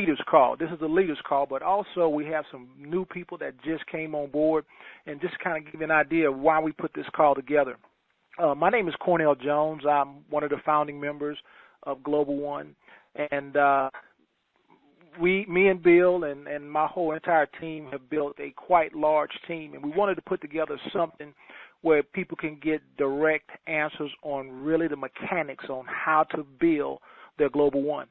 leaders call. This is a leaders call, but also we have some new people that just came on board, and just kind of give you an idea of why we put this call together. My name is Cornell Jones. I'm one of the founding members of GlobalOne, and me and Bill and my whole entire team have built a quite large team, and we wanted to put together something where people can get direct answers on really the mechanics on how to build their GlobalOne.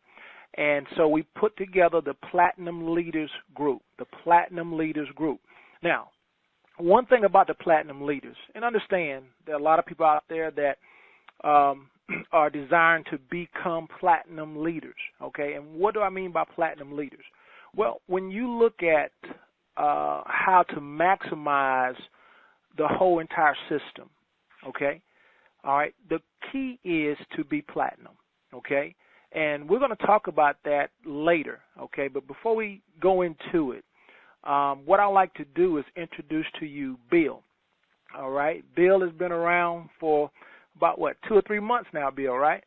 And so we put together the Platinum Leaders Group, Now, one thing about the Platinum Leaders, and understand there are a lot of people out there that are designed to become Platinum Leaders, okay? And what do I mean by Platinum Leaders? Well, when you look at how to maximize the whole entire system, okay? All right, the key is to be Platinum, okay? And we're going to talk about that later, okay? But before we go into it, what I like to do is introduce to you Bill, all right? Bill has been around for about, 2 or 3 months now, Bill, right?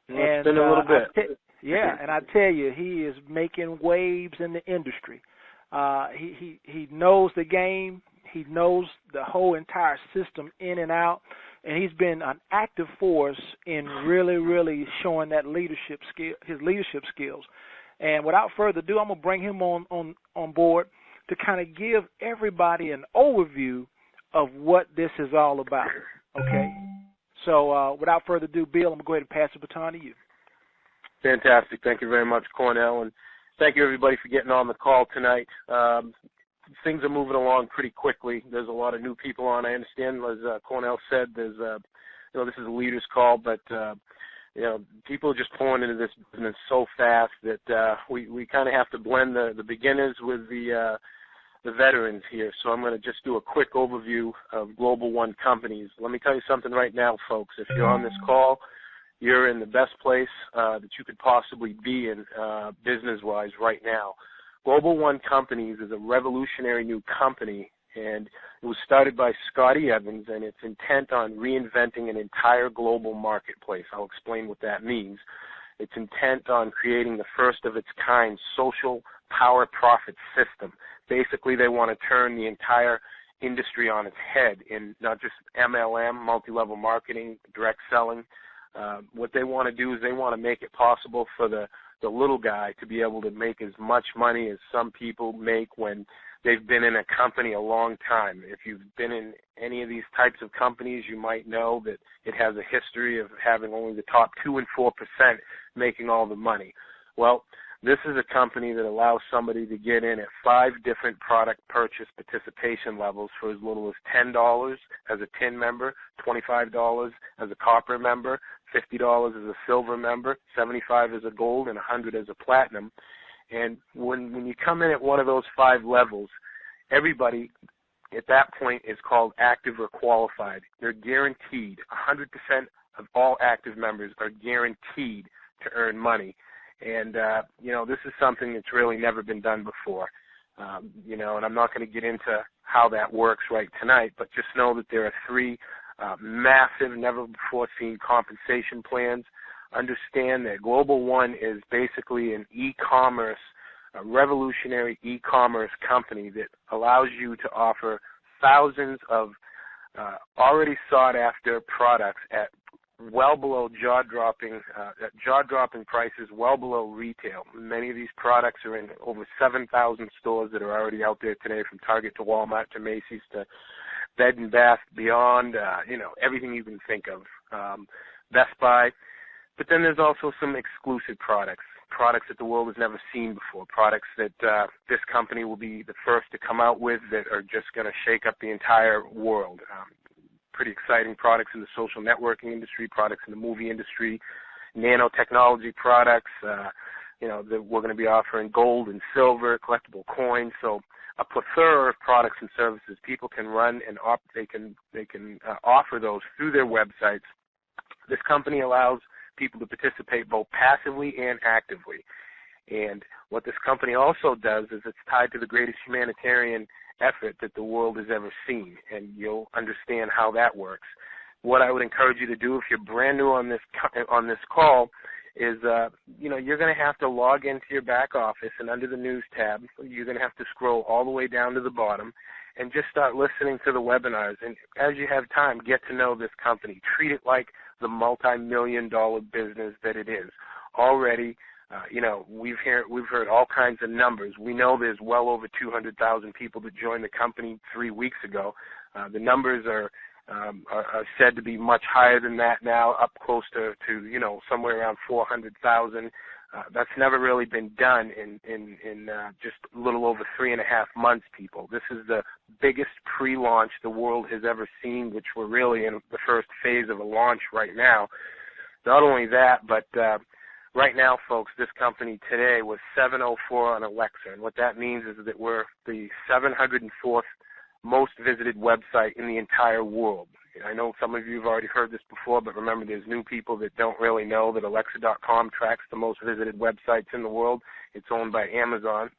It's been a little bit. And I tell you, he is making waves in the industry. He knows the game. He knows the whole entire system in and out, and he's been an active force in really, really showing that leadership skill, his leadership skills. And without further ado, I'm gonna bring him on board to kind of give everybody an overview of what this is all about. Okay. So without further ado, Bill, I'm gonna go ahead and pass the baton to you. Fantastic. Thank you very much, Cornell, and thank you everybody for getting on the call tonight. Things are moving along pretty quickly. There's a lot of new people on. I understand, as Cornell said, there's this is a leaders call, but people are just pouring into this business so fast that we kind of have to blend the beginners with the veterans here. So I'm going to just do a quick overview of GlobalOne companies. Let me tell you something right now, folks. If you're on this call, you're in the best place that you could possibly be in business-wise right now. GlobalOne Companies is a revolutionary new company, and it was started by Scotty Evans, and it's intent on reinventing an entire global marketplace. I'll explain what that means. It's intent on creating the first of its kind social power profit system. Basically, they want to turn the entire industry on its head in not just MLM, multi-level marketing, direct selling. What they want to do is they want to make it possible for the little guy to be able to make as much money as some people make when they've been in a company a long time. If you've been in any of these types of companies, you might know that it has a history of having only the top 2 and 4% making all the money. Well, this is a company that allows somebody to get in at 5 different product purchase participation levels for as little as $10 as a tin member, $25 as a copper member, $50 as a silver member, $75 as a gold, and $100 as a platinum. And when you come in at one of those 5 levels, everybody at that point is called active or qualified. They're guaranteed, 100% of all active members are guaranteed to earn money. And, this is something that's really never been done before. And I'm not going to get into how that works right tonight, but just know that there are 3 massive, never-before-seen compensation plans. Understand that GlobalOne is basically an e-commerce, a revolutionary e-commerce company that allows you to offer thousands of already sought-after products at well below jaw-dropping prices, well below retail. Many of these products are in over 7,000 stores that are already out there today, from Target to Walmart to Macy's to Bed and Bath Beyond, everything you can think of, Best Buy. But then there's also some exclusive products that the world has never seen before, products that this company will be the first to come out with that are just going to shake up the entire world. Pretty exciting products in the social networking industry, products in the movie industry, nanotechnology products, that we're going to be offering gold and silver, collectible coins. So a plethora of products and services people can run and they can offer those through their websites. This company allows people to participate both passively and actively. And what this company also does is it's tied to the greatest humanitarian effort that the world has ever seen, and you'll understand how that works. What I would encourage you to do, if you're brand new on this call, is, you're going to have to log into your back office, and under the news tab, you're going to have to scroll all the way down to the bottom and just start listening to the webinars. And as you have time, get to know this company. Treat it like the multi-million-dollar business that it is. Already, we've heard all kinds of numbers. We know there's well over 200,000 people that joined the company 3 weeks ago. The numbers are said to be much higher than that now, up close to somewhere around 400,000. That's never really been done in just a little over 3.5 months, people. This is the biggest pre-launch the world has ever seen, which we're really in the first phase of a launch right now. Not only that, but right now, folks, this company today was 704 on Alexa, and what that means is that we're the 704th most visited website in the entire world. I know some of you have already heard this before, but remember, there's new people that don't really know that Alexa.com tracks the most visited websites in the world. It's owned by Amazon.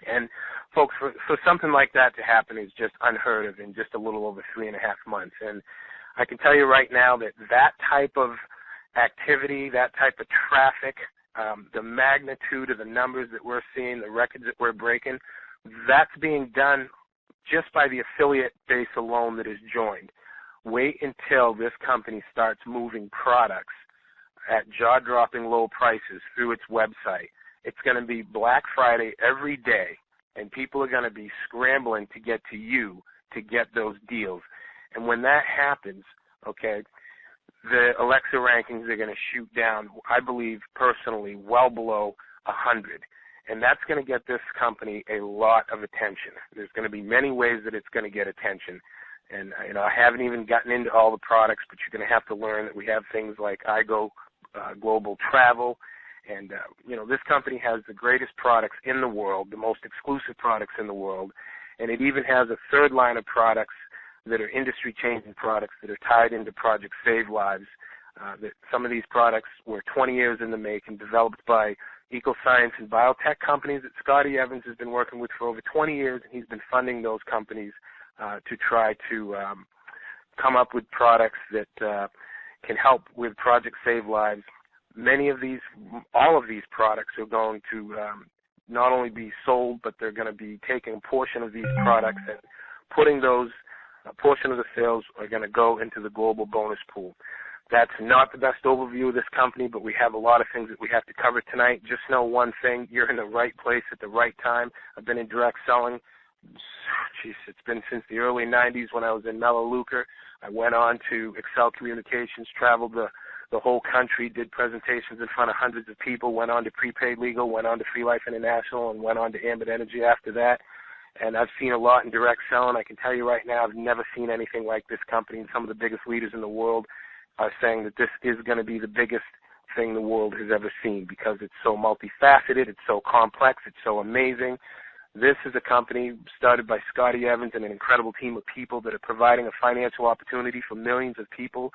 And, folks, for something like that to happen is just unheard of in just a little over 3.5 months. And I can tell you right now that that type of activity, that type of traffic, the magnitude of the numbers that we're seeing, the records that we're breaking, that's being done just by the affiliate base alone that is joined. Wait until this company starts moving products at jaw-dropping low prices through its website. It's going to be Black Friday every day, and people are going to be scrambling to get to you to get those deals. And when that happens, okay, the Alexa rankings are going to shoot down, I believe, personally, well below 100. And that's going to get this company a lot of attention. There's going to be many ways that it's going to get attention. And, I haven't even gotten into all the products, but you're going to have to learn that we have things like iGo Global Travel. And, this company has the greatest products in the world, the most exclusive products in the world. And it even has a third line of products that are industry-changing products that are tied into Project Save Lives. That some of these products were 20 years in the making, developed by eco-science and biotech companies that Scotty Evans has been working with for over 20 years, and he's been funding those companies to try to come up with products that can help with Project Save Lives. All of these products are going to not only be sold, but they're going to be taking a portion of these products and putting those, a portion of the sales are going to go into the global bonus pool. That's not the best overview of this company, but we have a lot of things that we have to cover tonight. Just know one thing, you're in the right place at the right time. I've been in direct selling. It's been since the early 90s when I was in Melaleuca. I went on to Excel Communications, traveled the whole country, did presentations in front of hundreds of people, went on to Prepaid Legal, went on to Free Life International, and went on to Ambit Energy after that. And I've seen a lot in direct selling. I can tell you right now, I've never seen anything like this company, and some of the biggest leaders in the world are saying that this is going to be the biggest thing the world has ever seen because it's so multifaceted, it's so complex, it's so amazing. This is a company started by Scotty Evans and an incredible team of people that are providing a financial opportunity for millions of people,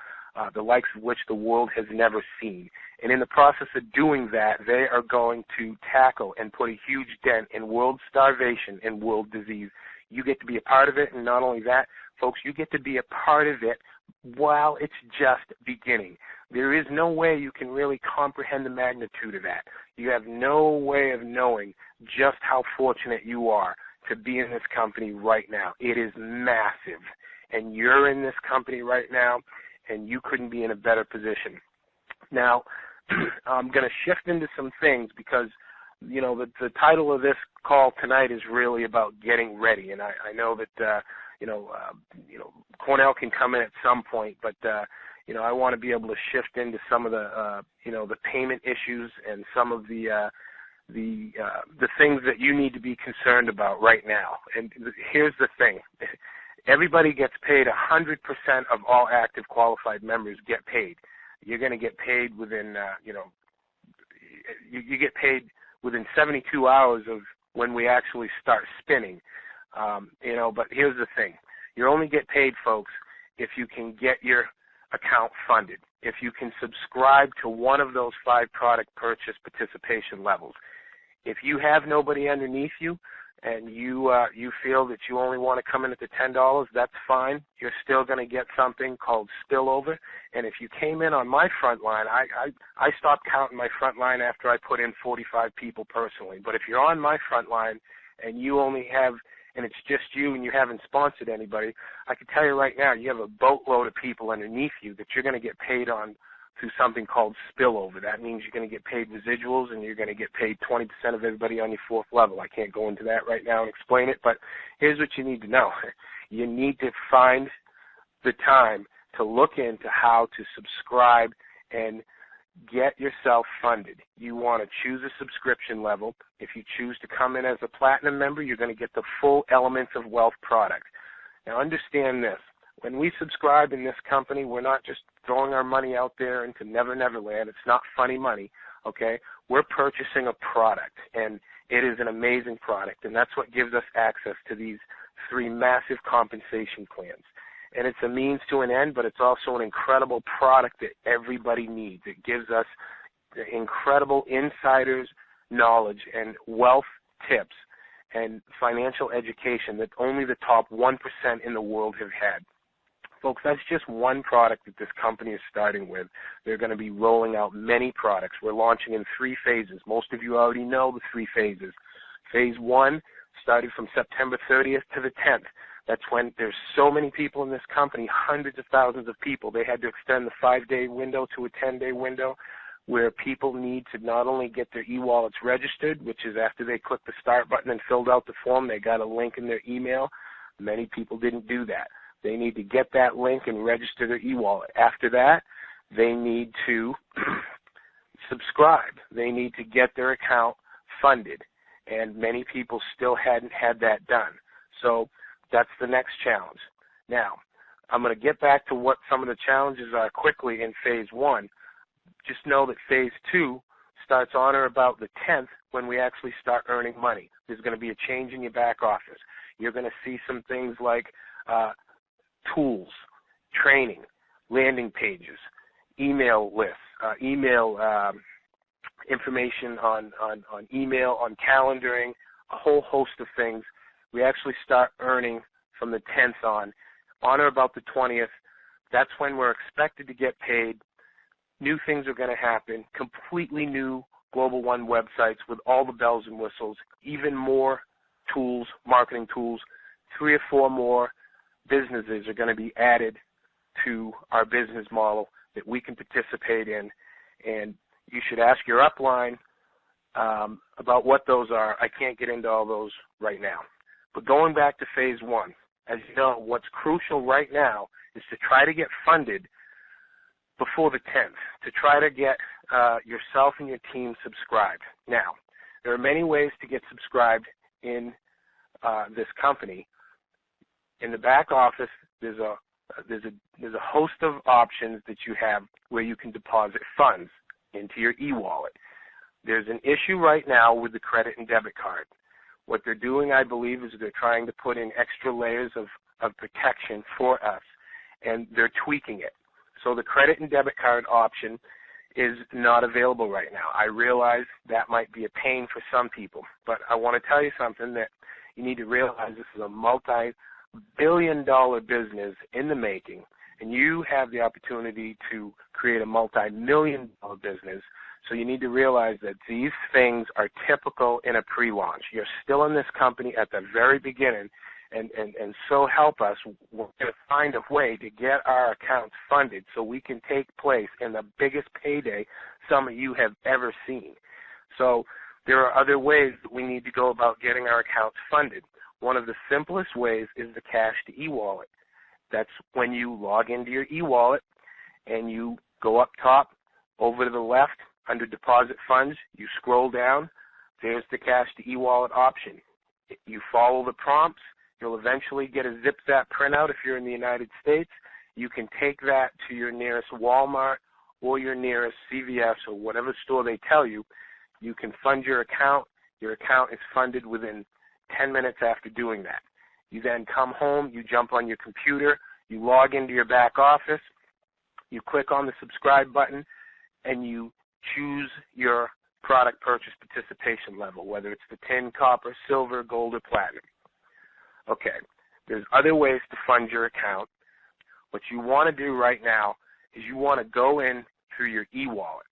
the likes of which the world has never seen. And in the process of doing that, they are going to tackle and put a huge dent in world starvation and world disease. You get to be a part of it, and not only that, folks, you get to be a part of it while it's just beginning. There is no way you can really comprehend the magnitude of that. You have no way of knowing just how fortunate you are to be in this company right now. It is massive, and you're in this company right now, and you couldn't be in a better position. Now, I'm going to shift into some things because, the title of this call tonight is really about getting ready, and I know that, Cornell can come in at some point, but, I want to be able to shift into some of the, the payment issues and some of the things that you need to be concerned about right now. And here's the thing. Everybody gets paid. 100% of all active qualified members get paid. You're going to get paid within, you get paid within 72 hours of when we actually start spinning. But here's the thing. You only get paid, folks, if you can get your account funded, if you can subscribe to one of those 5 product purchase participation levels. If you have nobody underneath you, and you feel that you only want to come in at the $10, that's fine. You're still going to get something called spillover. And if you came in on my front line, I stopped counting my front line after I put in 45 people personally. But if you're on my front line and you only have, and it's just you and you haven't sponsored anybody, I can tell you right now, you have a boatload of people underneath you that you're going to get paid on through something called spillover. That means you're going to get paid residuals, and you're going to get paid 20% of everybody on your fourth level. I can't go into that right now and explain it, but here's what you need to know. You need to find the time to look into how to subscribe and get yourself funded. You want to choose a subscription level. If you choose to come in as a platinum member, you're going to get the full Elements of Wealth product. Now understand this. When we subscribe in this company, we're not just throwing our money out there into Never Never Land. It's not funny money, okay? We're purchasing a product, and it is an amazing product, and that's what gives us access to these 3 massive compensation plans. And it's a means to an end, but it's also an incredible product that everybody needs. It gives us incredible insiders knowledge and wealth tips and financial education that only the top 1% in the world have had. Folks, that's just one product that this company is starting with. They're going to be rolling out many products. We're launching in 3 phases. Most of you already know the 3 phases. Phase 1 started from September 30th to the 10th. That's when there's so many people in this company, hundreds of thousands of people. They had to extend the 5-day window to a 10-day window where people need to not only get their e-wallets registered, which is after they click the start button and filled out the form, they got a link in their email. Many people didn't do that. They need to get that link and register their e-wallet. After that, they need to subscribe. They need to get their account funded, and many people still hadn't had that done. So that's the next challenge. Now, I'm going to get back to what some of the challenges are quickly in Phase 1. Just know that Phase 2 starts on or about the 10th when we actually start earning money. There's going to be a change in your back office. You're going to see some things like tools, training, landing pages, email lists, email information on email, on calendaring, a whole host of things. We actually start earning from the 10th on or about the 20th. That's when we're expected to get paid. New things are going to happen, completely new GlobalOne websites with all the bells and whistles, even more tools, marketing tools, 3 or 4 more businesses are going to be added to our business model that we can participate in, and you should ask your upline about what those are. I can't get into all those right now. But going back to Phase 1, as you know, what's crucial right now is to try to get funded before the 10th, to try to get yourself and your team subscribed. Now, there are many ways to get subscribed in this company. In the back office, there's a host of options that you have where you can deposit funds into your e-wallet. There's an issue right now with the credit and debit card. What they're doing, I believe, is they're trying to put in extra layers of protection for us, and they're tweaking it. So the credit and debit card option is not available right now. I realize that might be a pain for some people, but I want to tell you something that you need to realize. This is a multi-billion-dollar business in the making, and you have the opportunity to create a multi-million-dollar business. So you need to realize that these things are typical in a pre-launch. You're still in this company at the very beginning, and so help us, we're going to find a way to get our accounts funded so we can take place in the biggest payday some of you have ever seen. So there are other ways that we need to go about getting our accounts funded. One of the simplest ways is the cash to e-wallet. That's when you log into your e-wallet and you go up top, over to the left, under deposit funds, you scroll down, there's the cash to e-wallet option. You follow the prompts, you'll eventually get a zip-zap printout if you're in the United States. You can take that to your nearest Walmart or your nearest CVS or whatever store they tell you. You can fund your account. Your account is funded within 10 minutes after doing that. You then come home, you jump on your computer, you log into your back office, you click on the subscribe button, and you choose your product purchase participation level, whether it's the tin, copper, silver, gold, or platinum. Okay, there's other ways to fund your account. What you want to do right now is you want to go in through your e-wallet,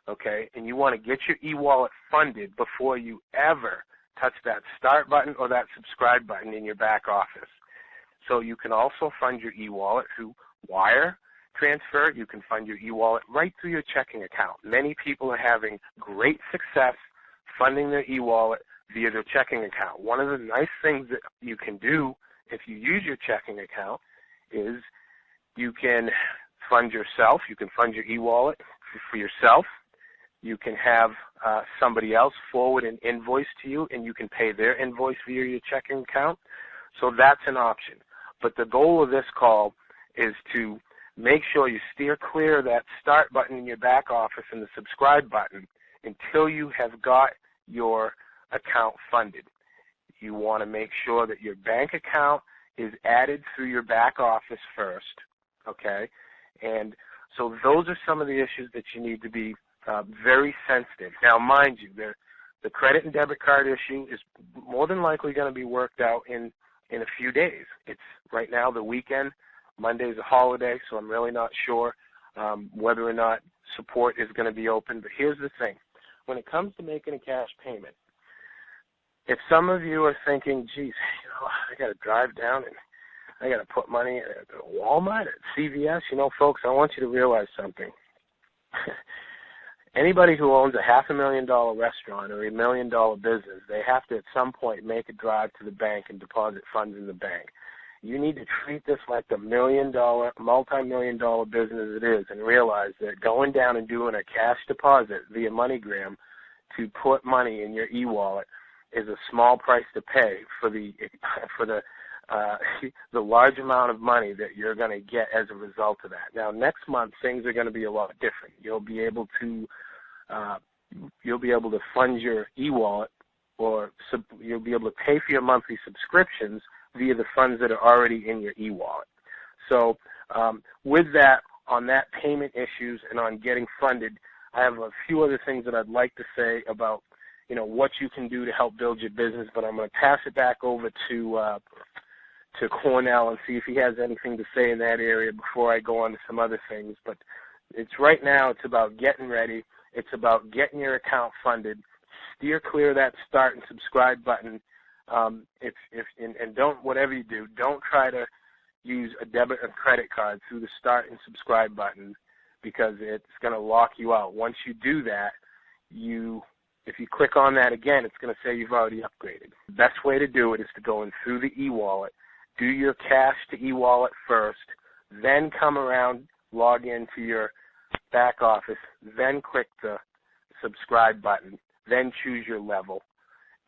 okay, and you want to get your e-wallet funded before you ever touch that start button or that subscribe button in your back office. So you can also fund your e-wallet through wire transfer. You can fund your e-wallet right through your checking account. Many people are having great success funding their e-wallet via their checking account. One of the nice things that you can do if you use your checking account is you can fund yourself. You can fund your e-wallet for yourself. You can have somebody else forward an invoice to you, and you can pay their invoice via your checking account. So that's an option. But the goal of this call is to make sure you steer clear of that start button in your back office and the subscribe button until you have got your account funded. You want to make sure that your bank account is added through your back office first, okay? And so those are some of the issues that you need to be very sensitive. Now, mind you, the credit and debit card issue is more than likely going to be worked out in a few days. It's right now the weekend. Monday's a holiday, so I'm really not sure whether or not support is going to be open. But here's the thing. When it comes to making a cash payment, if some of you are thinking, geez, I got to drive down and I got to put money at Walmart, at CVS, folks, I want you to realize something. Anybody who owns a $500,000 restaurant or $1 million business, they have to at some point make a drive to the bank and deposit funds in the bank. You need to treat this like the multi-million-dollar business it is and realize that going down and doing a cash deposit via MoneyGram to put money in your e-wallet is a small price to pay for the large amount of money that you're going to get as a result of that. Now, next month things are going to be a lot different. You'll be able to fund your e-wallet, or you'll be able to pay for your monthly subscriptions via the funds that are already in your e-wallet. So with that, on that payment issues and on getting funded, I have a few other things that I'd like to say about what you can do to help build your business, but I'm going to pass it back over to Cornell and see if he has anything to say in that area before I go on to some other things. But right now it's about getting ready. It's about getting your account funded. Steer clear of that start and subscribe button. And don't, whatever you do, don't try to use a debit or credit card through the start and subscribe button, because it's going to lock you out. Once you do that, if you click on that again, it's going to say you've already upgraded. The best way to do it is to go in through the e-wallet, do your cash to e-wallet first, then come around, log into your back office, then click the subscribe button, then choose your level,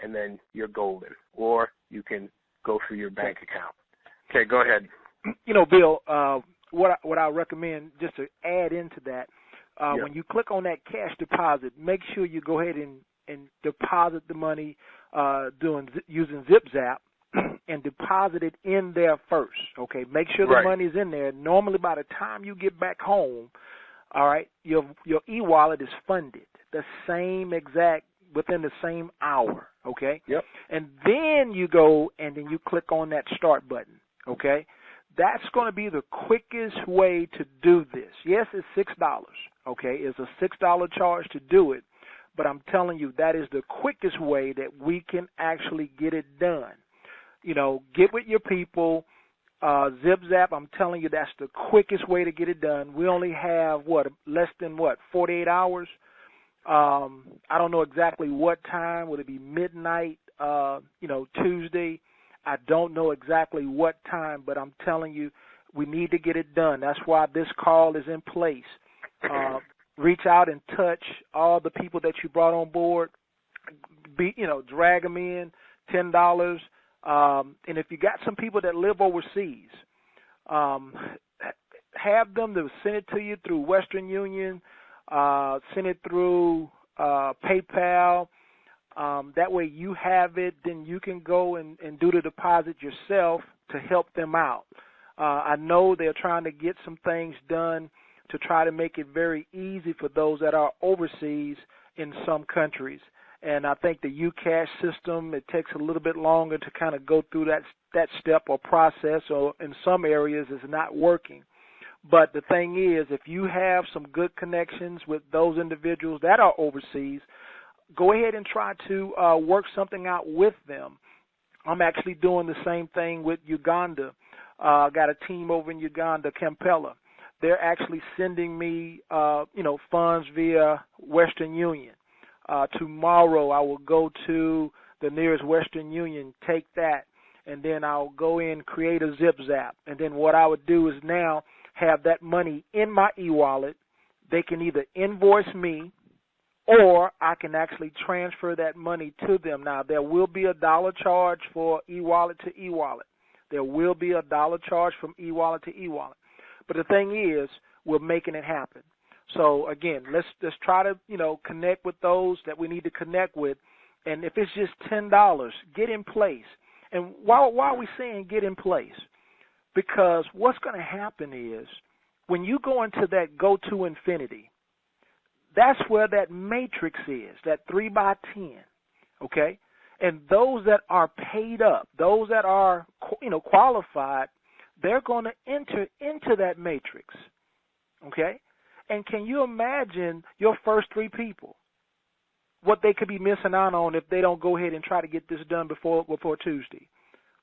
and then you're golden. Or you can go through your bank account. Okay, go ahead. Bill, what I recommend, just to add into that, when you click on that cash deposit, make sure you go ahead and deposit the money using ZipZap and deposit it in there first, okay? Make sure the money's in there. Normally by the time you get back home, all right, your e-wallet is funded within the same hour, okay? Yep. And then you go and then you click on that start button, okay? That's going to be the quickest way to do this. Yes, it's $6, okay? It's a $6 charge to do it, but I'm telling you that is the quickest way that we can actually get it done. Get with your people. ZipZap, I'm telling you, that's the quickest way to get it done. We only have, less than 48 hours? I don't know exactly what time. Would it be midnight, Tuesday? I don't know exactly what time, but I'm telling you, we need to get it done. That's why this call is in place. Reach out and touch all the people that you brought on board. Drag them in, $10. And if you got some people that live overseas, have them to send it to you through Western Union, send it through PayPal. That way you have it, then you can go and do the deposit yourself to help them out. I know they're trying to get some things done to try to make it very easy for those that are overseas, in some countries. And I think the UCash system, it takes a little bit longer to kind of go through that step or process, or in some areas it's not working. But the thing is, if you have some good connections with those individuals that are overseas, go ahead and try to work something out with them. I'm actually doing the same thing with Uganda. I got a team over in Uganda, Kampala. They're actually sending me, funds via Western Union. Tomorrow I will go to the nearest Western Union, take that, and then I'll go in, create a zip zap. And then what I would do is now have that money in my e-wallet. They can either invoice me or I can actually transfer that money to them. Now, there will be a $1 charge for e-wallet to e-wallet. There will be a $1 charge from e-wallet to e-wallet. But the thing is, we're making it happen. So, again, let's try to, connect with those that we need to connect with. And if it's just $10, get in place. And why are we saying get in place? Because what's going to happen is when you go into that go to infinity, that's where that matrix is, that 3 by 10, okay? And those that are paid up, those that are, qualified, they're going to enter into that matrix, okay? And can you imagine your first 3 people, what they could be missing out on if they don't go ahead and try to get this done before Tuesday?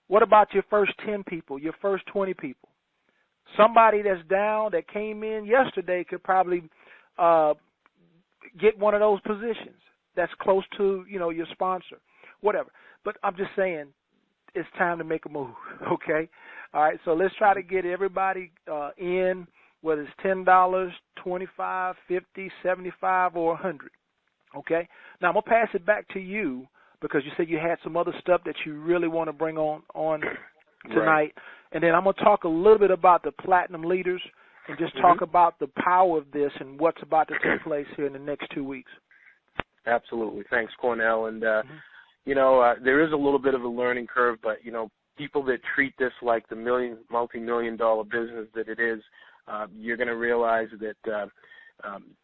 What about your first 10 people, your first 20 people? Somebody that's down that came in yesterday could probably get one of those positions that's close to, your sponsor, whatever. But I'm just saying it's time to make a move, okay? All right, so let's try to get everybody in, whether it's $10, $25, $50, $75, or $100, okay? Now, I'm going to pass it back to you because you said you had some other stuff that you really want to bring on tonight. Right. And then I'm going to talk a little bit about the platinum leaders and just talk about the power of this and what's about to take place here in the next 2 weeks. Absolutely. Thanks, Cornell. And, there is a little bit of a learning curve, but, people that treat this like the multi-million-dollar business that it is, you're going to realize that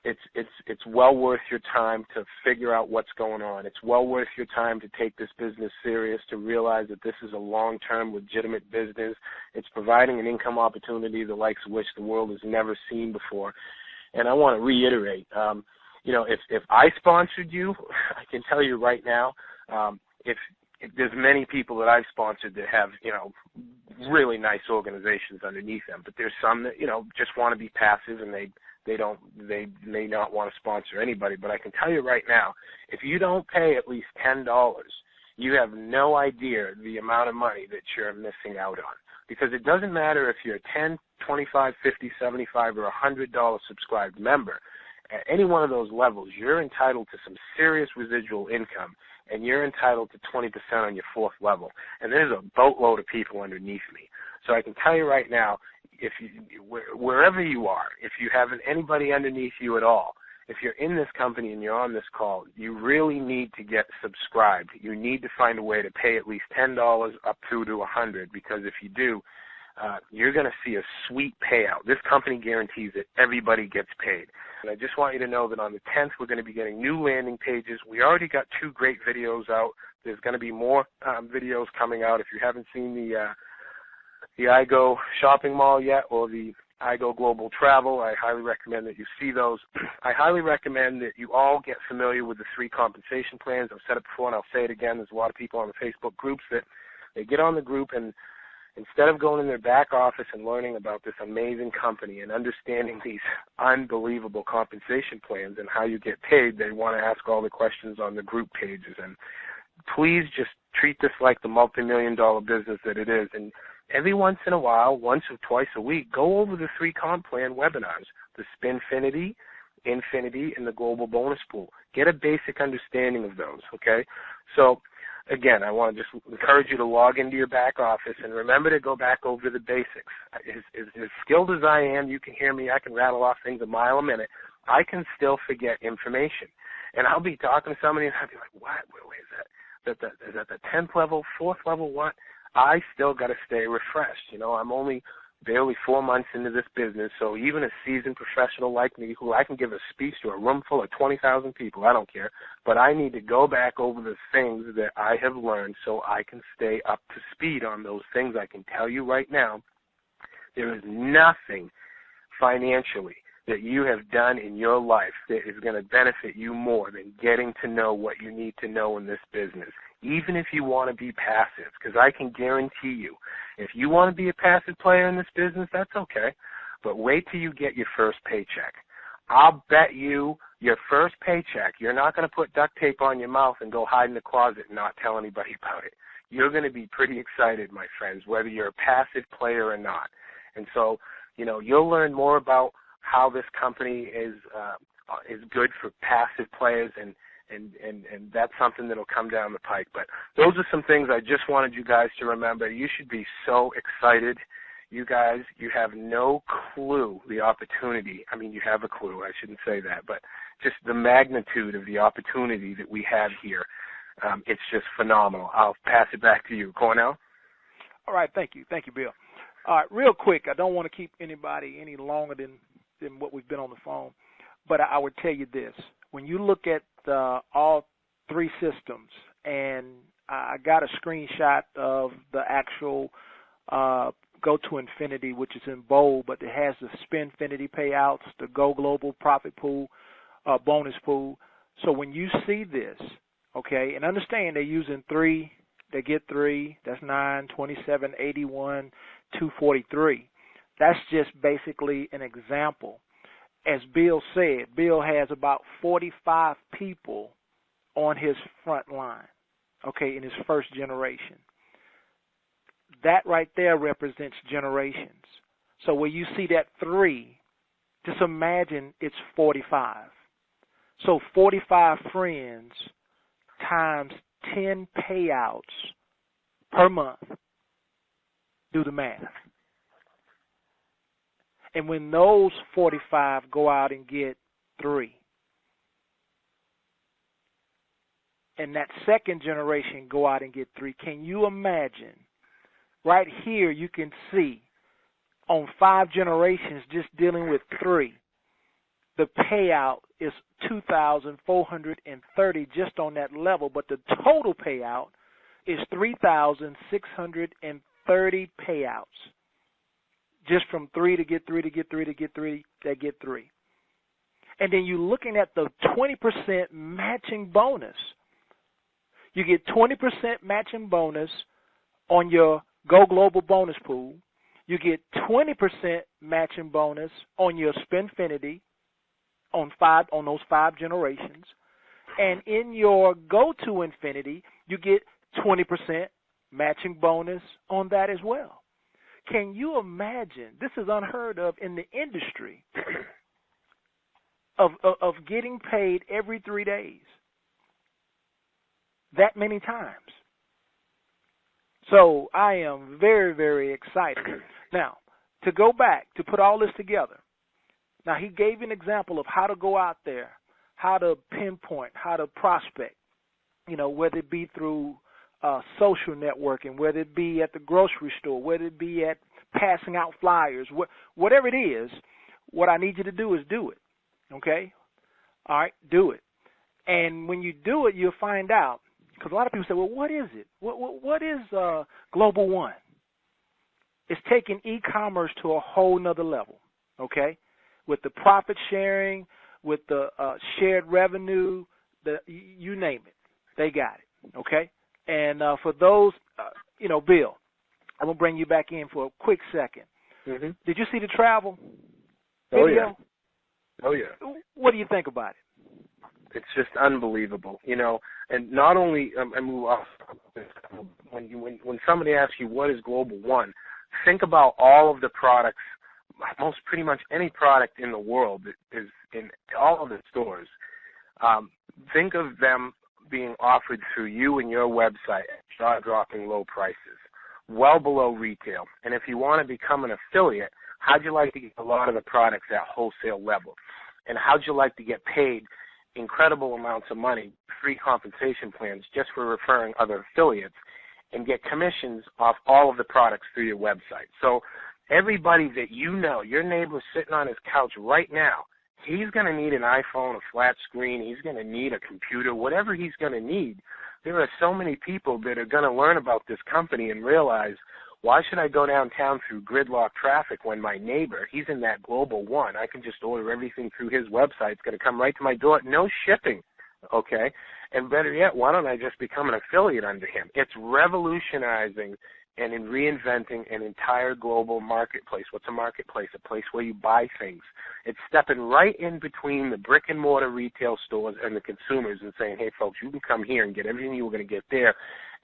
it's well worth your time to figure out what's going on. It's well worth your time to take this business serious, to realize that this is a long-term, legitimate business. It's providing an income opportunity the likes of which the world has never seen before. And I want to reiterate, if I sponsored you, I can tell you right now, if there's many people that I've sponsored that have, really nice organizations underneath them, but there's some that, just want to be passive and they may not want to sponsor anybody. But I can tell you right now, if you don't pay at least $10, you have no idea the amount of money that you're missing out on. Because it doesn't matter if you're a $10, $25, $50, $75, or $100 subscribed member. At any one of those levels, you're entitled to some serious residual income, and you're entitled to 20% on your 4th level. And there's a boatload of people underneath me. So I can tell you right now, wherever you are, if you have anybody underneath you at all, if you're in this company and you're on this call, you really need to get subscribed. You need to find a way to pay at least $10 up through to $100, because if you do, you're going to see a sweet payout. This company guarantees that everybody gets paid. And I just want you to know that on the 10th, we're going to be getting new landing pages. We already got 2 great videos out. There's going to be more videos coming out. If you haven't seen the iGo shopping mall yet, or the iGo Global Travel, I highly recommend that you see those. I highly recommend that you all get familiar with the 3 compensation plans. I've said it before and I'll say it again. There's a lot of people on the Facebook groups that they get on the group, and instead of going in their back office and learning about this amazing company and understanding these unbelievable compensation plans and how you get paid, they want to ask all the questions on the group pages. And please just treat this like the multi-million-dollar business that it is. And every once in a while, once or twice a week, go over the 3 comp plan webinars, the Spinfinity, Infinity, and the Global Bonus Pool. Get a basic understanding of those, okay? So, again, I want to just encourage you to log into your back office and remember to go back over the basics. As skilled as I am, you can hear me, I can rattle off things a mile a minute. I can still forget information. And I'll be talking to somebody and I'll be like, what? Wait, is that? Is that the 10th level, 4th level, what? I still got to stay refreshed. I'm only barely 4 months into this business, so even a seasoned professional like me, who I can give a speech to a room full of 20,000 people, I don't care, but I need to go back over the things that I have learned so I can stay up to speed on those things. I can tell you right now, there is nothing financially that you have done in your life that is going to benefit you more than getting to know what you need to know in this business, even if you want to be passive, because I can guarantee you, if you want to be a passive player in this business, that's okay, but wait till you get your first paycheck. I'll bet you your first paycheck, you're not going to put duct tape on your mouth and go hide in the closet and not tell anybody about it. You're going to be pretty excited, my friends, whether you're a passive player or not. And so, you'll learn more about how this company is good for passive players, and that's something that'll come down the pike. But those are some things I just wanted you guys to remember. You should be so excited. You guys, you have no clue the opportunity. I mean, you have a clue. I shouldn't say that, but just the magnitude of the opportunity that we have here. It's just phenomenal. I'll pass it back to you. Cornell? All right. Thank you. Thank you, Bill. All right, real quick, I don't want to keep anybody any longer than what we've been on the phone, but I would tell you this. When you look at all three systems, and I got a screenshot of the actual Go to Infinity, which is in bold, but it has the Spinfinity payouts, the Go Global Profit Pool, bonus pool. So when you see this, okay, and understand they're using 3, they get 3, that's 9, 27, 81, 243. That's just basically an example. As Bill said, Bill has about 45 people on his front line, okay, in his first generation. That right there represents generations. So when you see that 3, just imagine it's 45. So 45 friends times 10 payouts per month. Do the math. And when those 45 go out and get 3, and that second generation go out and get 3, can you imagine? Right here you can see on 5 generations just dealing with 3, the payout is $2,430 just on that level, but the total payout is $3,630 payouts. Just from 3 to get 3 to get 3 to get 3, they get 3. And then you're looking at the 20% matching bonus. You get 20% matching bonus on your Go Global bonus pool. You get 20% matching bonus on your Spinfinity on those 5 generations. And in your Go to Infinity, you get 20% matching bonus on that as well. Can you imagine? This is unheard of in the industry of getting paid every 3 days. That many times. So I am very, very excited. Now, to go back, to put all this together. Now, he gave an example of how to go out there, how to pinpoint, how to prospect, whether it be through social networking, whether it be at the grocery store, whether it be at passing out flyers, whatever it is, what I need you to do is do it, okay? All right, do it. And when you do it, you'll find out, because a lot of people say, well, what is it? What is GlobalOne? It's taking e-commerce to a whole nother level, okay, with the profit sharing, with the shared revenue, you name it, they got it, okay? And for those, Bill, I'm going to bring you back in for a quick second. Mm-hmm. Did you see the travel video? Oh, yeah. What do you think about it? It's just unbelievable, and not only, when somebody asks you what is GlobalOne, think about all of the products, pretty much any product in the world that is in all of the stores. Think of them being offered through you and your website at jaw-dropping low prices, well below retail. And if you want to become an affiliate, how'd you like to get a lot of the products at wholesale level? And how'd you like to get paid incredible amounts of money, free compensation plans just for referring other affiliates, and get commissions off all of the products through your website? So Everybody that you know, your neighbor's sitting on his couch right now, he's going to need an iPhone, a flat screen. He's going to need a computer, whatever he's going to need. There are so many people that are going to learn about this company and realize, why should I go downtown through gridlock traffic when my neighbor, he's in that GlobalOne, I can just order everything through his website. It's going to come right to my door. No shipping, okay? And better yet, why don't I just become an affiliate under him? It's revolutionizing and in reinventing an entire global marketplace. What's a marketplace? A place where you buy things. It's stepping right in between the brick-and-mortar retail stores and the consumers and saying, hey, folks, you can come here and get everything you were going to get there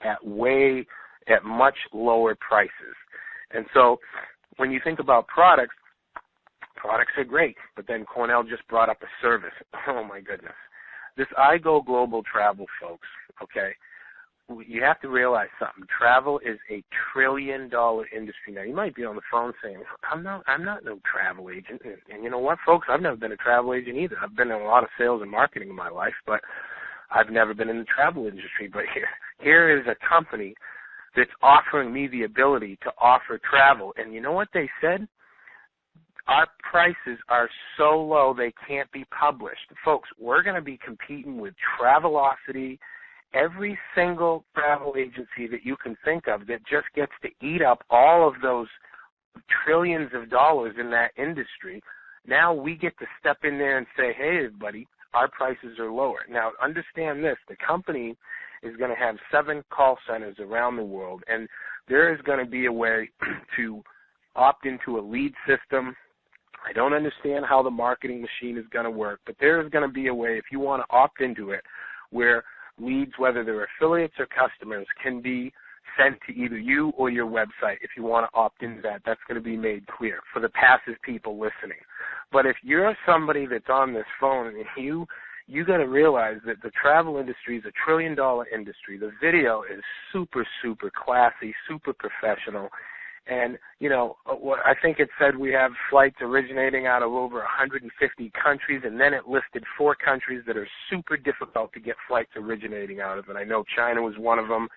at much lower prices. And so when you think about products are great, but then Cornell just brought up a service. Oh, my goodness. This I Go Global travel, folks, okay, you have to realize something. Travel is a $1 trillion industry now. You might be on the phone saying, I'm not no travel agent. And you know what, folks? I've never been a travel agent either. I've been in a lot of sales and marketing in my life, but I've never been in the travel industry. But here is a company that's offering me the ability to offer travel. And you know what they said? Our prices are so low they can't be published. Folks, we're going to be competing with Travelocity, every single travel agency that you can think of that just gets to eat up all of those trillions of dollars in that industry. Now we get to step in there and say, hey, everybody, our prices are lower. Now, understand this. The company is going to have 7 call centers around the world, and there is going to be a way to opt into a lead system. I don't understand how the marketing machine is going to work, but there is going to be a way, if you want to opt into it, where leads, whether they're affiliates or customers, can be sent to either you or your website. If you want to opt into that, that's going to be made clear for the passive people listening. But if you're somebody that's on this phone and you got to realize that the travel industry is a $1 trillion industry. The video is super, super classy, super professional. And, you know, I think it said we have flights originating out of over 150 countries, and then it listed 4 countries that are super difficult to get flights originating out of, and I know China was one of them.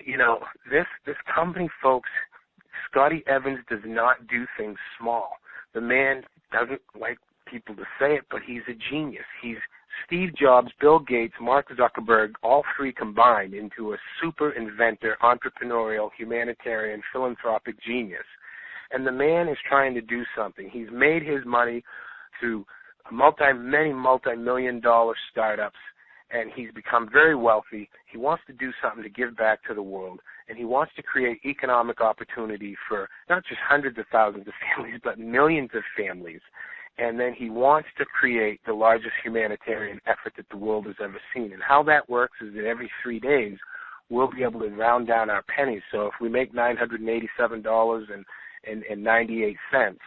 You know, this company, folks, Scotty Evans does not do things small. The man doesn't like people to say it, but he's a genius. He's Steve Jobs, Bill Gates, Mark Zuckerberg, all 3 combined into a super inventor, entrepreneurial, humanitarian, philanthropic genius. And the man is trying to do something. He's made his money through many multi-million-dollar startups, and he's become very wealthy. He wants to do something to give back to the world, and he wants to create economic opportunity for not just hundreds of thousands of families, but millions of families. And then he wants to create the largest humanitarian effort that the world has ever seen. And how that works is that every 3 days we'll be able to round down our pennies. So if we make $987.98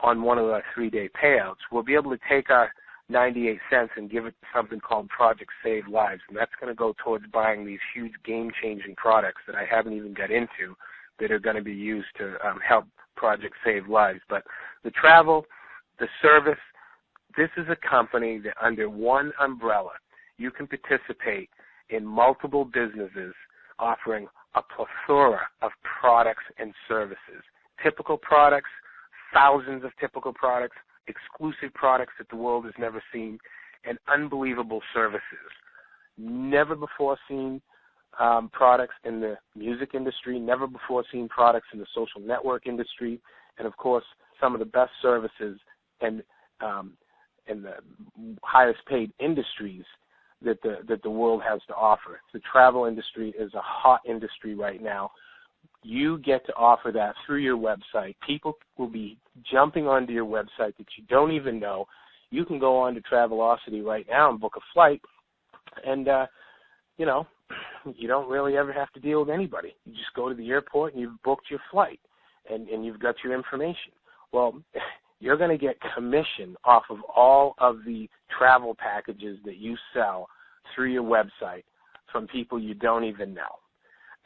on one of our 3-day payouts, we'll be able to take our 98 cents and give it to something called Project Save Lives. And that's going to go towards buying these huge game-changing products that I haven't even got into that are going to be used to help Project Save Lives. But the travel, the service, this is a company that under one umbrella you can participate in multiple businesses offering a plethora of products and services. Typical products, thousands of typical products, exclusive products that the world has never seen, and unbelievable services. Never before seen products in the music industry, never before seen products in the social network industry, and of course some of the best services and the highest paid industries that the world has to offer. The travel industry is a hot industry right now. You get to offer that through your website. People will be jumping onto your website that you don't even know. You can go on to Travelocity right now and book a flight, and you know, you don't really ever have to deal with anybody. You just go to the airport and you've booked your flight, and you've got your information. Well, you're going to get commission off of all of the travel packages that you sell through your website from people you don't even know.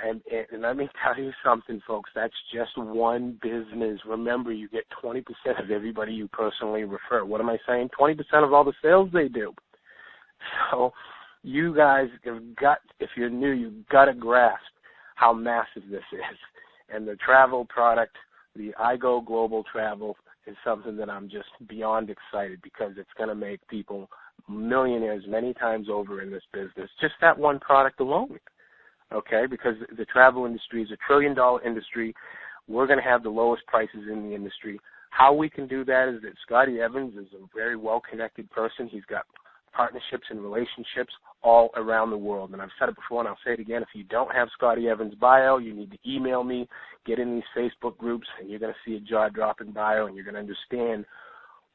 And let me tell you something, folks, that's just one business. Remember, you get 20% of everybody you personally refer. What am I saying? 20% of all the sales they do. So you guys have got, if you're new, you've got to grasp how massive this is. And the travel product, the iGo Global Travel, is something that I'm just beyond excited because it's going to make people millionaires many times over in this business. Just that one product alone, okay? Because the travel industry is a $1 trillion industry. We're going to have the lowest prices in the industry. How we can do that is that Scotty Evans is a very well-connected person. He's got partnerships and relationships all around the world. And I've said it before, and I'll say it again. If you don't have Scotty Evans' bio, you need to email me, get in these Facebook groups, and you're going to see a jaw-dropping bio, and you're going to understand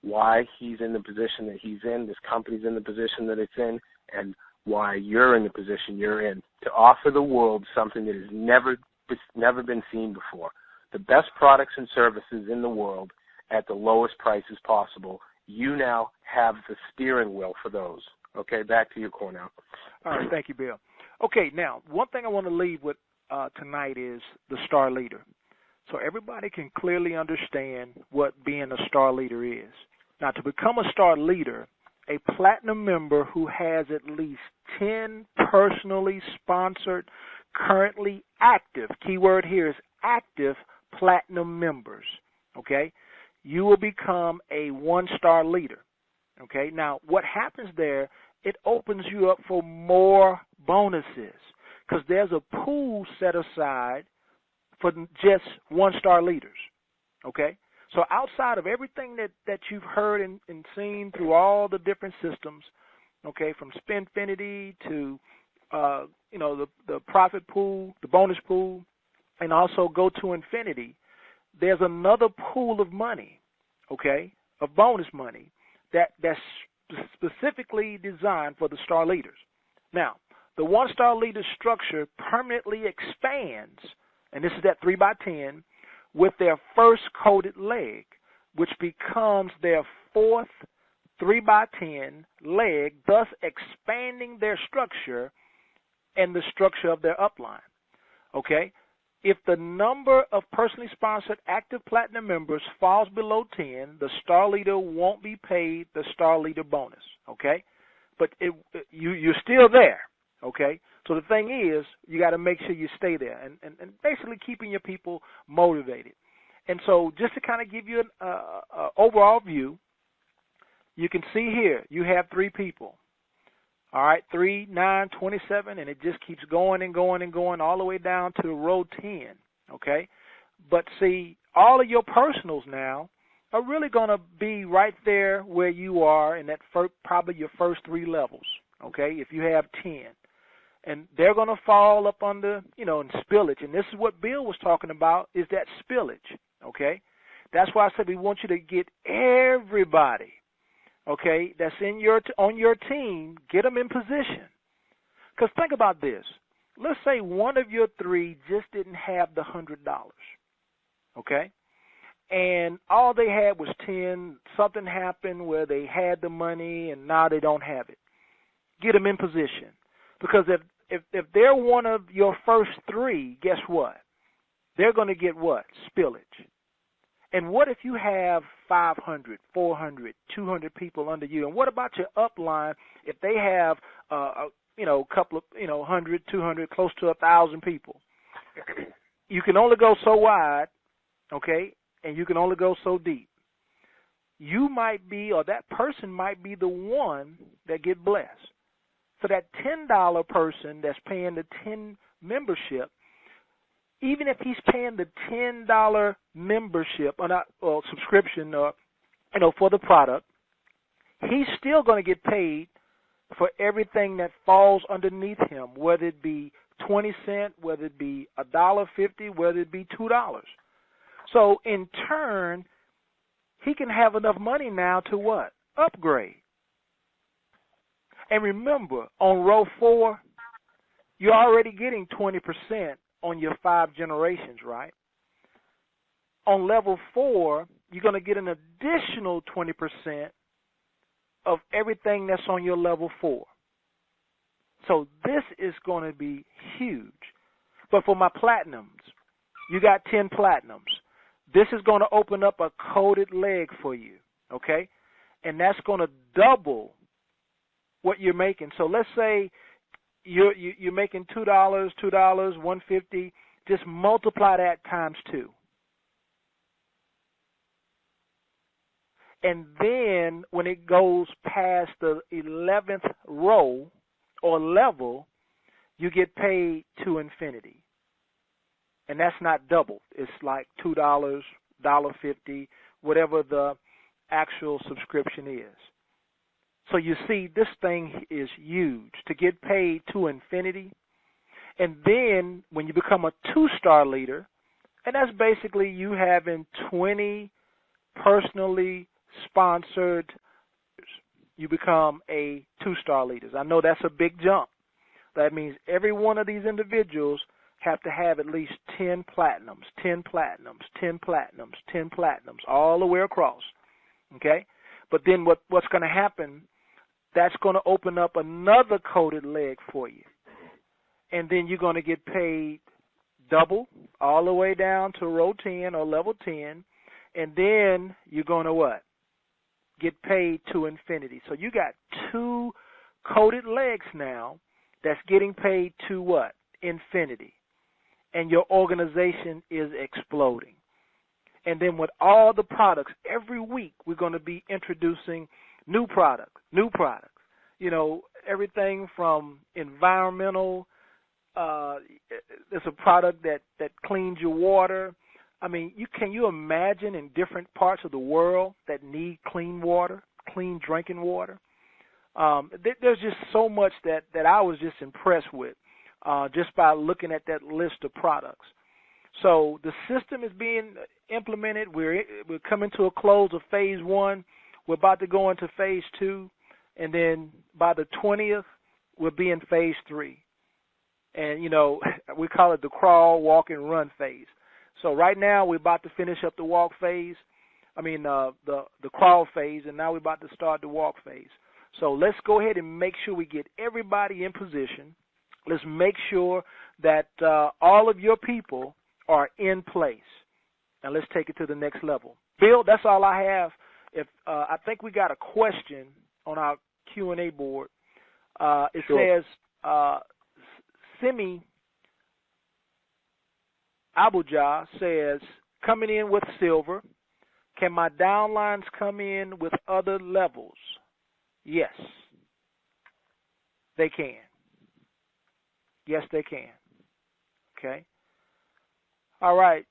why he's in the position that he's in, this company's in the position that it's in, and why you're in the position you're in, to offer the world something that has never been seen before. The best products and services in the world at the lowest prices possible. You now have the steering wheel for those. Okay, back to you, Cornell. All right, thank you, Bill. Okay, now, one thing I want to leave with tonight is the star leader. So everybody can clearly understand what being a star leader is. Now, to become a star leader, a platinum member who has at least 10 personally sponsored, currently active, keyword here is active, platinum members, okay? You will become a one-star leader, okay? Now, what happens there, it opens you up for more bonuses because there's a pool set aside for just one-star leaders, okay? So outside of everything that you've heard and seen through all the different systems, okay, from Spinfinity to, the profit pool, the bonus pool, and also go to Infinity, there's another pool of money, okay, of bonus money that's specifically designed for the star leaders. Now, the one-star leader structure permanently expands, and this is at 3x10, with their first coded leg, which becomes their fourth 3x10 leg, thus expanding their structure and the structure of their upline, okay? If the number of personally sponsored active platinum members falls below 10, the star leader won't be paid the star leader bonus, okay? But you're still there, okay? So the thing is, you got to make sure you stay there and basically keeping your people motivated. And so just to kind of give you an overall view, you can see here you have 3 people. All right, 3, 9, 27, and it just keeps going and going and going all the way down to row 10, okay? But see, all of your personals now are really going to be right there where you are in that probably your first 3 levels, okay, if you have 10. And they're going to fall up under, in spillage. And this is what Bill was talking about, is that spillage, okay? That's why I said we want you to get everybody, okay, that's on your team, get them in position. Because think about this. Let's say one of your 3 just didn't have the $100, okay? And all they had was 10. Something happened where they had the money and now they don't have it. Get them in position. Because if they're one of your first 3, guess what? They're going to get what? Spillage. And what if you have 500, 400, 200 people under you? And what about your upline if they have, a couple of, 100, 200, close to 1,000 people? You can only go so wide, okay, and you can only go so deep. You might be, or that person might be the one that get blessed. So that $10 person that's paying the 10 membership, even if he's paying the $10 membership or subscription for the product, he's still going to get paid for everything that falls underneath him, whether it be 20 cents, whether it be $1.50, whether it be $2. So in turn, he can have enough money now to what? Upgrade. And remember, on row 4, you're already getting 20% on your 5 generations, right? On level 4, you're going to get an additional 20% of everything that's on your level 4. So this is going to be huge. But for my platinums, you got 10 platinums. This is going to open up a coded leg for you, okay? And that's going to double what you're making. So let's say you're making $2, $1.50. Just multiply that times 2. And then when it goes past the 11th row or level, you get paid to infinity. And that's not doubled. It's like $2, $1.50, whatever the actual subscription is. So you see, this thing is huge, to get paid to infinity. And then when you become a 2-star leader, and that's basically you having 20 personally sponsored, you become a 2-star leader. I know that's a big jump. That means every one of these individuals have to have at least 10 platinums, 10 platinums, 10 platinums, 10 platinums, all the way across. Okay? But then what's going to happen, that's going to open up another coded leg for you. And then you're going to get paid double all the way down to row 10 or level 10. And then you're going to what? Get paid to infinity. So you got 2 coded legs now that's getting paid to what? Infinity. And your organization is exploding. And then with all the products, every week we're going to be introducing new products. You know, everything from environmental, there's a product that cleans your water. I mean, can you imagine in different parts of the world that need clean water, clean drinking water? There's just so much that I was just impressed with just by looking at that list of products. So the system is being implemented. We're coming to a close of phase 1. We're about to go into phase 2. And then by the 20th, we'll be in phase 3. And, you know, we call it the crawl, walk, and run phase. So right now we're about to finish up the walk phase. The crawl phase, and now we're about to start the walk phase. So let's go ahead and make sure we get everybody in position. Let's make sure that all of your people are in place. Now let's take it to the next level. Bill, that's all I have. I think we got a question on our Q&A board. It says, Simi Abuja says, coming in with silver, can my downlines come in with other levels? Yes, they can. Yes, they can. Okay. All right.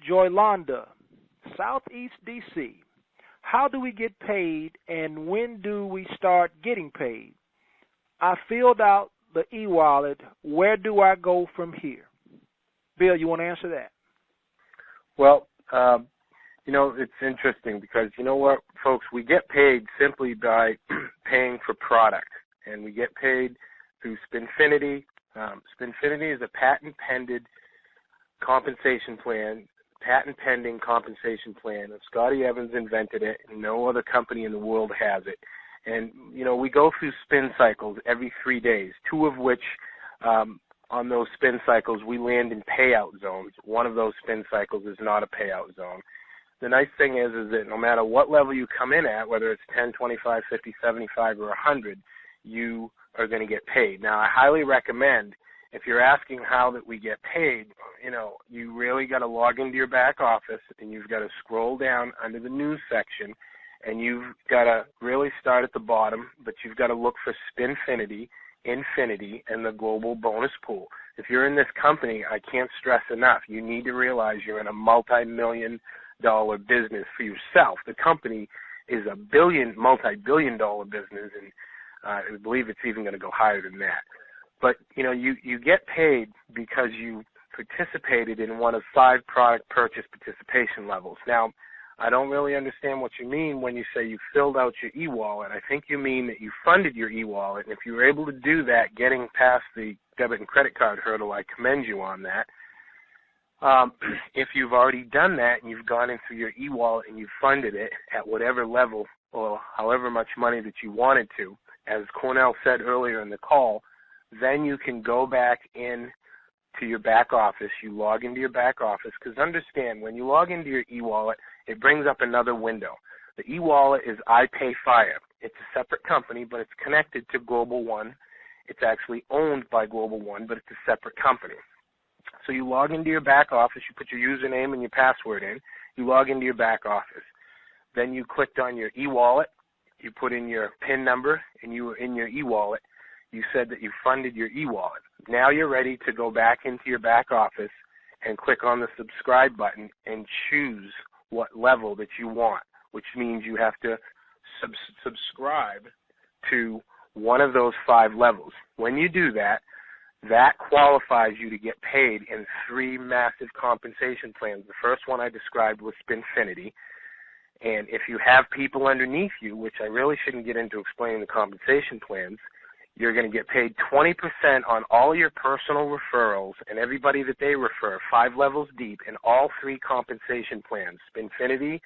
Joylanda, Southeast D.C., how do we get paid and when do we start getting paid? I filled out the e-wallet. Where do I go from here? Bill, you want to answer that? Well, you know, it's interesting because, you know what, folks, we get paid simply by paying for product, and we get paid through Spinfinity. Spinfinity is a patent-pending compensation plan. Patent-pending compensation plan. Scotty Evans invented it, and no other company in the world has it. And, you know, we go through spin cycles every 3 days, 2 of which on those spin cycles we land in payout zones. One of those spin cycles is not a payout zone. The nice thing is that no matter what level you come in at, whether it's 10, 25, 50, 75, or 100, you are going to get paid. Now, I highly recommend, if you're asking how that we get paid, you know, you really got to log into your back office and you've got to scroll down under the news section and you've got to really start at the bottom, but you've got to look for Spinfinity, Infinity, and the Global Bonus Pool. If you're in this company, I can't stress enough, you need to realize you're in a multi-million-dollar business for yourself. The company is a multi-billion-dollar business, and I believe it's even going to go higher than that. But, you know, you get paid because you participated in one of 5 product purchase participation levels. Now, I don't really understand what you mean when you say you filled out your e-wallet. I think you mean that you funded your e-wallet, and if you were able to do that, getting past the debit and credit card hurdle, I commend you on that. If you've already done that and you've gone into your e-wallet and you've funded it at whatever level or however much money that you wanted to, as Cornell said earlier in the call, then you can go back in to your back office. You log into your back office, because understand, when you log into your e-wallet, it brings up another window. The e-wallet is iPayFire. It's a separate company, but it's connected to GlobalOne. It's actually owned by GlobalOne, but it's a separate company. So you log into your back office, you put your username and your password in, you log into your back office. Then you clicked on your e-wallet, you put in your PIN number, and you were in your e-wallet. You said that you funded your e-wallet. Now you're ready to go back into your back office and click on the subscribe button and choose what level that you want, which means you have to subscribe to one of those 5 levels. When you do that, that qualifies you to get paid in 3 massive compensation plans. The first one I described was Spinfinity. And if you have people underneath you, which I really shouldn't get into explaining the compensation plans, you're going to get paid 20% on all your personal referrals and everybody that they refer, 5 levels deep, in all 3 compensation plans, Spinfinity,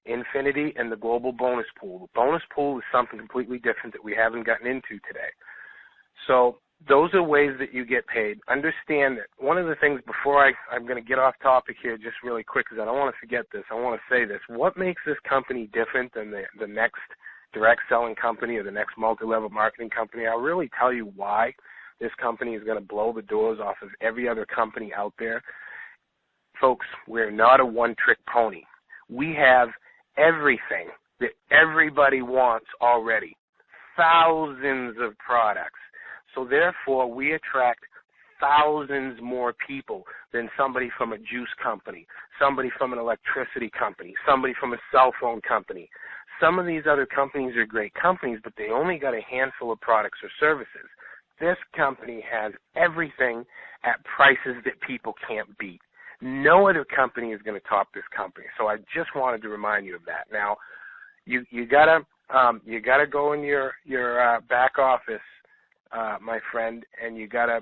Infinity, and the Global Bonus Pool. The bonus pool is something completely different that we haven't gotten into today. So those are ways that you get paid. Understand that one of the things, before I'm going to get off topic here just really quick, because I don't want to forget this, I want to say this. What makes this company different than the next direct selling company or the next multi-level marketing company? I'll really tell you why this company is going to blow the doors off of every other company out there. Folks, we're not a one-trick pony. We have everything that everybody wants already. Thousands of products. So therefore, we attract thousands more people than somebody from a juice company, somebody from an electricity company, somebody from a cell phone company. Some of these other companies are great companies, but they only got a handful of products or services. This company has everything at prices that people can't beat. No other company is going to top this company. So I just wanted to remind you of that. Now, you gotta go in your back office, my friend, and you gotta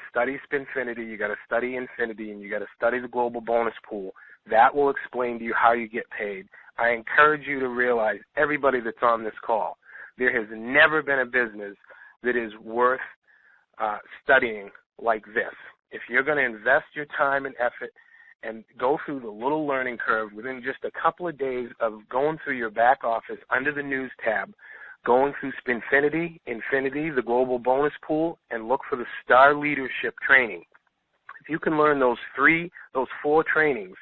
study Spinfinity, you gotta study Infinity, and you gotta study the Global Bonus Pool. That will explain to you how you get paid. I encourage you to realize, everybody that's on this call, there has never been a business that is worth studying like this. If you're going to invest your time and effort and go through the little learning curve within just a couple of days of going through your back office under the news tab, going through Spinfinity, Infinity, the Global Bonus Pool, and look for the Star Leadership Training. If you can learn those 4 trainings,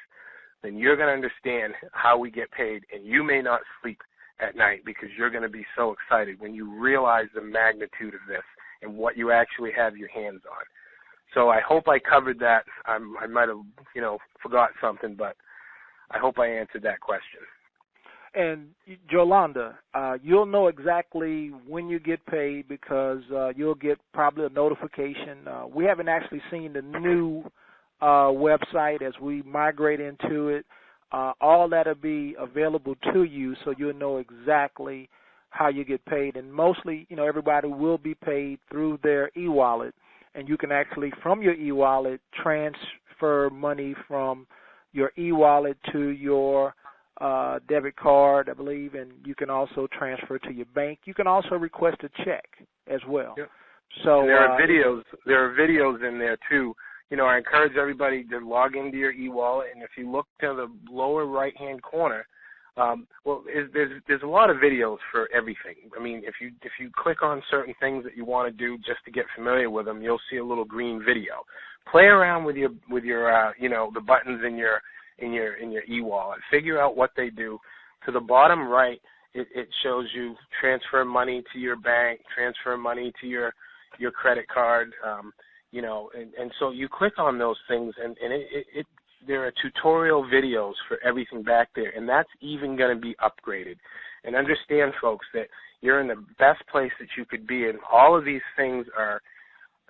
then you're going to understand how we get paid, and you may not sleep at night because you're going to be so excited when you realize the magnitude of this and what you actually have your hands on. So I hope I covered that. I might have, forgot something, but I hope I answered that question. And Jolanda, you'll know exactly when you get paid because you'll get probably a notification. We haven't actually seen the new website as we migrate into it. All that will be available to you, so you'll know exactly how you get paid. And mostly, everybody will be paid through their e-wallet, and you can actually, from your e-wallet, transfer money from your e-wallet to your debit card, I believe, and you can also transfer to your bank. You can also request a check as well. Yep. So and there are videos in there too. I encourage everybody to log into your e-wallet, and if you look to the lower right-hand corner, there's a lot of videos for everything. I mean, if you click on certain things that you want to do just to get familiar with them, you'll see a little green video. Play around with your the buttons in your e-wallet. Figure out what they do. To the bottom right, it shows you transfer money to your bank, transfer money to your credit card. And so you click on those things, and there are tutorial videos for everything back there, and that's even going to be upgraded. And understand, folks, that you're in the best place that you could be in. All of these things are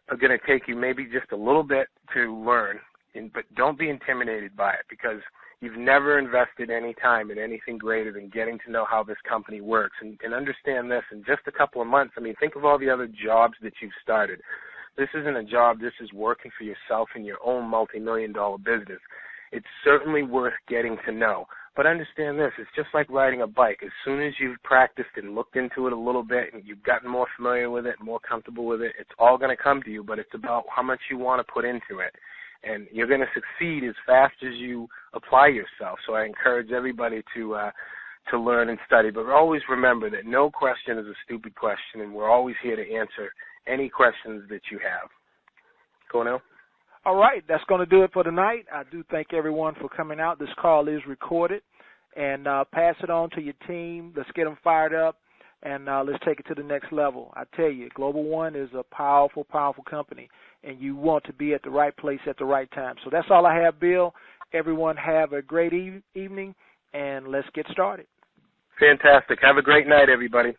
going to take you maybe just a little bit to learn, but don't be intimidated by it because you've never invested any time in anything greater than getting to know how this company works. And understand this, in just a couple of months, think of all the other jobs that you've started. This isn't a job. This is working for yourself in your own multi-million-dollar business. It's certainly worth getting to know. But understand this, it's just like riding a bike. As soon as you've practiced and looked into it a little bit and you've gotten more familiar with it, more comfortable with it, it's all going to come to you, but it's about how much you want to put into it. And you're going to succeed as fast as you apply yourself. So I encourage everybody to learn and study. But always remember that no question is a stupid question, and we're always here to answer any questions that you have. Cornell? All right, that's going to do it for tonight. I do thank everyone for coming out. This call is recorded. And pass it on to your team. Let's get them fired up, and let's take it to the next level. I tell you, GlobalOne is a powerful, powerful company, and you want to be at the right place at the right time. So that's all I have, Bill. Everyone have a great evening, and let's get started. Fantastic. Have a great night, everybody.